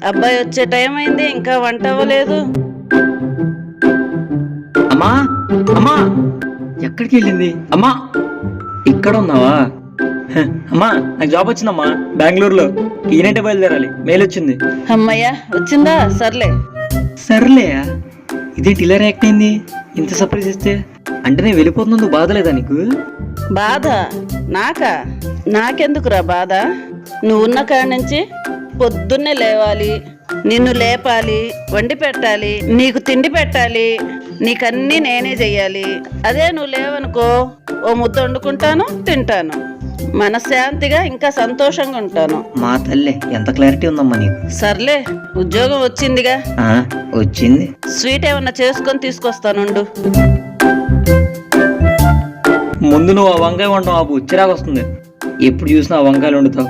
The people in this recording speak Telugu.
అబ్బాయి వచ్చే టైం అయింది, ఇంకా వంట అవ్వలేదు. అమ్మా అమ్మా, ఎక్కడికి వెళ్ళింది అమ్మా? ఇక్కడ ఉన్నావా? అమ్మా, నాకు జాబ్ వచ్చిందమ్మా బెంగళూరులో. ఈయనంటే బయలుదేరాలి, మెయిల్ వచ్చింది. అమ్మయ్యా, వచ్చిందా? సర్లే. సర్లే, ఇదేంటి ఇలా రియాక్ట్ అయింది? ఇంత సర్ప్రైజ్ ఇస్తే అంటే నేను వెళ్ళిపోతున్నందుకు బాధ లేదా నీకు? బాధ నాకా? నాకెందుకురా బాధ? నువ్వున్న కాడి నుంచి పొద్దున్నే లేవాలి, నిన్ను లేపాలి, వండి పెట్టాలి, నీకు తిండి పెట్టాలి, నీకన్నీ నేనే చెయ్యాలి. అదే నువ్వు లేవనుకో, ఓ ముద్ద వండుకుంటాను, తింటాను, మనశ్శాంతిగా ఇంకా సంతోషంగా ఉంటాను. మా తల్లే, ఎంత క్లారిటీ ఉందమ్మా నీకు. సర్లే, ఉద్యోగం వచ్చిందిగా. వచ్చింది. స్వీట్ ఏమన్నా చేసుకొని తీసుకొస్తానుండు. ముందు నువ్వు ఆ వంకాయ వండడం ఆపు, చిరాకు వస్తుంది. ఎప్పుడు చూసినా ఆ వంకాయలు వండుతావు.